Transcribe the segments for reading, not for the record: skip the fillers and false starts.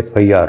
FIR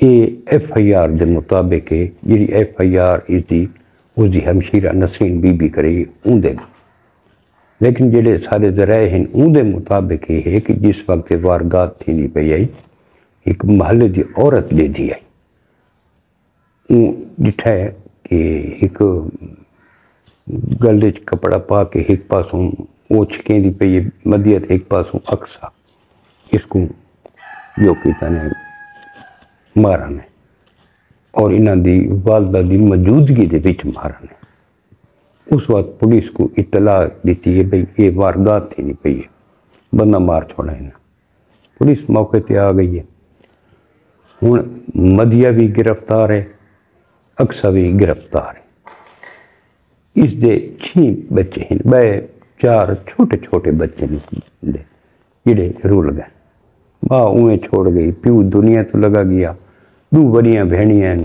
یہ FIR کے مطابق ہے، جی FIR اس کی ہمشیرہ نسرین بی بی کرے گی اندر، لیکن جڑے سارے ذرائع ہیں اندر مطابق یہ ہے کہ جس وقت واردات تھی نہیں پی آئی، ایک محلے دی عورت لے دی آئی، اون ڈٹھا ہے کہ ایک گلے کپڑا پا کے ایک پاسوں وہ چھکیں دی پئی مدیت، ایک پاسوں اقصا، اس کو جو کیتا نے مارا نے، اور انہاں دی والدہ دی موجودگی دے وچ مارا نے۔ اس وقت پولیس کو اطلاع دیتی ہے بھئی یہ واردات تھی نہیں پئی ہے، بندہ مار چھوڑا ہے نا۔ پولیس موقع تے آ گئی ہے، ہوں مدیہ بھی گرفتار ہے، اقصا بھی گرفتار ہے۔ اس دے 6 بچے ہیں، 4 چھوٹے چھوٹے بچے ہیں جڑے رول گئے، ماں اویں چھوڑ گئی، پیو دنیا تو لگا گیا، 2 بڑیاں بہنیاں ہیں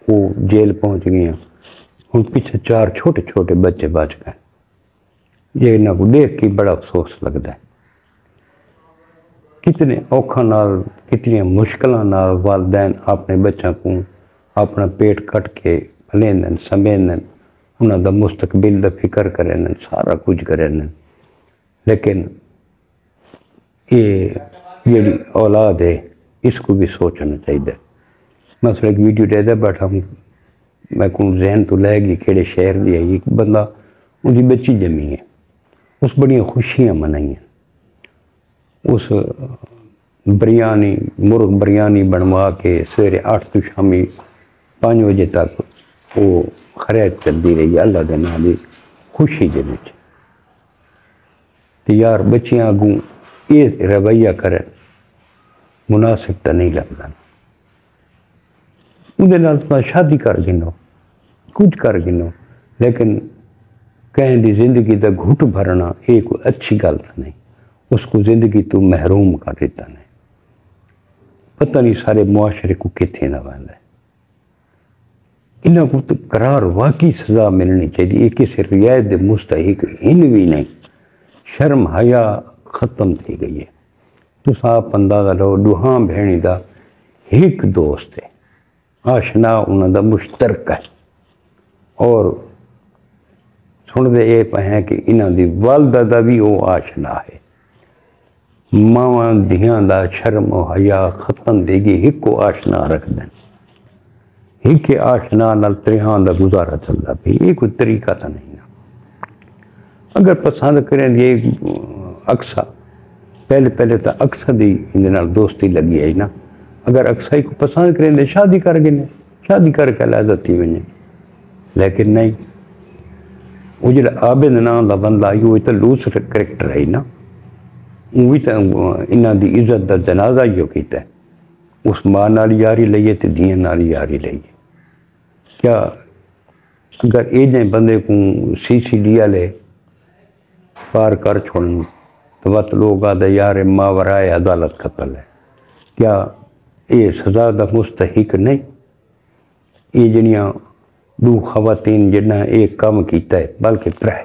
وہ جیل پہنچ گئیں، ہوں پیچھے 4 چھوٹے چھوٹے بچے بچ گئے۔ یہ انہاں کو دیکھ کے بڑا افسوس لگتا ہے، کتنے اوکھاں نال، کتنی مشکلاں نال والدین اپنے بچوں کو اپنا پیٹ کٹ کے پلیندن سمیندن، انہاں دا مستقبل دا فکر کریں، سارا کچھ کریں، لیکن یہ جڑی اولاد ہے اس کو بھی سوچنا چاہیے۔ مثلا ایک ویڈیو دے بیٹھا ہوں، میں کو ذہن تو لے گی کہڑے شہر دی ہے، ایک بندہ ان کی بچی جمی ہے، اس بڑی خوشیاں منائی ہیں، اس بریانی مرغ بریانی بنوا کے سویرے 8 تو شامی 5 بجے تک وہ خرید چلتی رہی اللہ دے نام دی خوشی دے وچ۔ تے یار بچیاں اگوں یہ رویہ کریں مناسب تو نہیں لگتا، اندر نال تو شادی کر گنو، کچھ کر گنو، لیکن کہیں دی زندگی دا گھٹ بھرنا یہ کوئی اچھی گل تو نہیں، اس کو زندگی تو محروم کر دیتا نہیں۔ پتہ نہیں سارے معاشرے کو کتنے نہ بنتا ہے، انہاں کو تو قرار واقعی سزا ملنی چاہیے، یہ کسی رعایت دے مستحق ان بھی نہیں، شرم حیا ختم تھی گئی ہے۔ تو آپ اندازہ لو 2 بہنی دا ایک دوست ہے، آشنا انہاں دا مشترک ہے، اور سن دے یہ پہ ہیں کہ انہاں دی والدہ دا بھی وہ آشنا ہے، ماواں دھیاں دا شرم و حیا ختم دے گی، ایک کو آشنا رکھ دیں، ایک آشنا نال 3 دا گزارا چلتا بھی، یہ کوئی طریقہ تو نہیں نا۔ اگر پسند کریں یہ اقصا، پہلے تو اقصا دی اندے نال دوستی لگی ہے نا، اگر اقصائی کو پسند کریں دے شادی کر گئے، شادی کر کے علیحدہ تھی وجہ، لیکن نہیں، وہ جڑا عابد نام دا بندہ وہ تو لوس کریکٹر ہے نا، وہ تو انہاں دی عزت دا جنازہ ہی کیتا ہے، اس ماں نال یاری لئیے تے دھیاں نال یاری لئیے۔ کیا اگر ایجیں بندے کو CCD لے پار کر چھوڑن تو وقت لوگ آدھے یار ماں ورائے عدالت قتل ہے، کیا یہ سزا دا مستحق نہیں؟ یہ جنیاں 2 خواتین جنہاں ایک کام کیتا ہے بلکہ 3،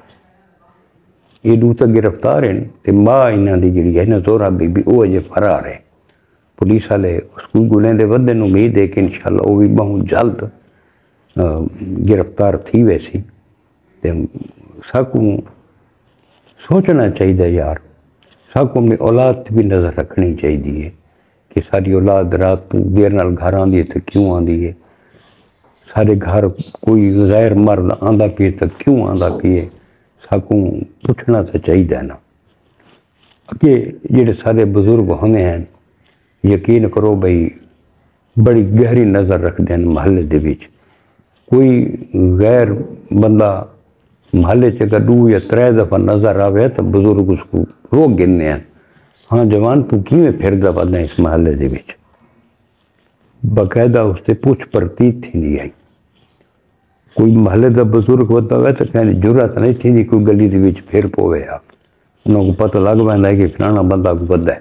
یہ 2 تو گرفتار ہیں، تے ماں انہاں دی جڑی ہے نا زہرا بی بی وہ اجے فرار ہے، پولیس والے اس کو گلیں دے ودے نو امید ہے کہ انشاءاللہ وہ بھی بہت جلد گرفتار تھی ویسی۔ تے ساکوں سوچنا چاہیے یار، ساکوں میں اولاد بھی نظر رکھنی چاہیے کہ ساری اولاد رات تو دیر نال گھر آندی ہے تو کیوں آندی ہے، سارے گھر کوئی غیر مرد آندا پیے تو کیوں آندا پیے، ساکوں پوچھنا تو چاہیے نا۔ کہ جڑے سارے بزرگ ہونے ہیں یقین کرو بھئی بڑی گہری نظر رکھ دیں محلے دے وچ، کوئی غیر بندہ محلے چ 2 یا 3 دفعہ نظر آوے تو بزرگ اس کو روک گننے ہیں، ہاں جوان تو کیویں پھردا پھردا اس محلے دے وچ، باقاعدہ اس سے پوچھ پرتیت تھی نہیں آئی۔ کوئی محلے دا بزرگ ہوتا ہوئے تو کہنے جرات نہیں تھی کوئی گلی دے وچ پھر پوے آ، انہوں کو پتہ لگ پیندا ہے کہ فلانا بندہ کو بدا ہے،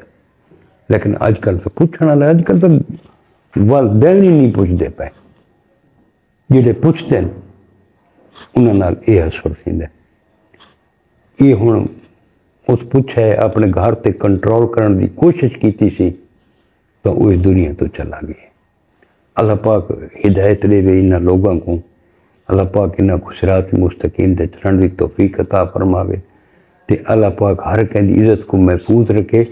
لیکن آج کل تو پوچھنا لے، آج کل تو والدین ہی نہیں پوچھتے پے، جڑے پوچھتے ہیں انہاں نال یہ اثر تھیندا ہے۔ یہ ہن اس پوچھے اپنے گھر تے کنٹرول کرن دی کوشش کیتی سی تو وہ دنیا تو چلا گئی، اللہ پاک ہدایت دے وے انہاں لوگوں کو، اللہ پاک انہاں کو صراط مستقیم تے چلن دی توفیق عطا فرماوے تے اللہ پاک ہر کہیں دی عزت کو محفوظ رکھے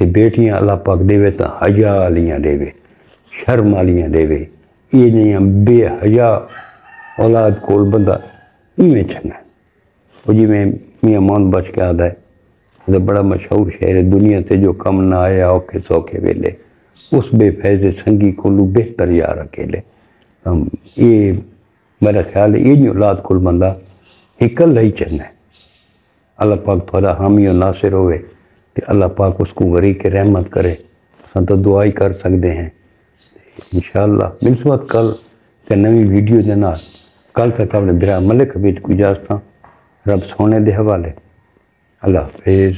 تے بیٹیاں اللہ پاک دے وے تا حیا والیاں دے وے، شرم والیاں دے وے، یہ جیاں بے حیا اولاد کول بندہ ایویں چنگا ہے۔ وہ جی میں میاں مان بچ کے آدھا ہے، وہ بڑا مشہور شعر ہے، دنیا تے جو کم نہ آیا اوکھے سوکھے ویلے، اس بے فیض سنگی کولو بہتر یار اکیلے۔ یہ میرا خیال ہے یہ نہیں اولاد کول بندہ ہکل ہی چنگا ہے۔ اللہ پاک تھوڑا حامی و ناصر ہوئے کہ اللہ پاک اس کو غریق رحمت کرے، ہم تو دعائی کر سکتے ہیں انشاءاللہ۔ منسوت کل تے نوی ویڈیو دے نال کل تک اپنے برا ملک حبیب کو اجازت رب سونے دے حوالے۔ اللہ حافظ۔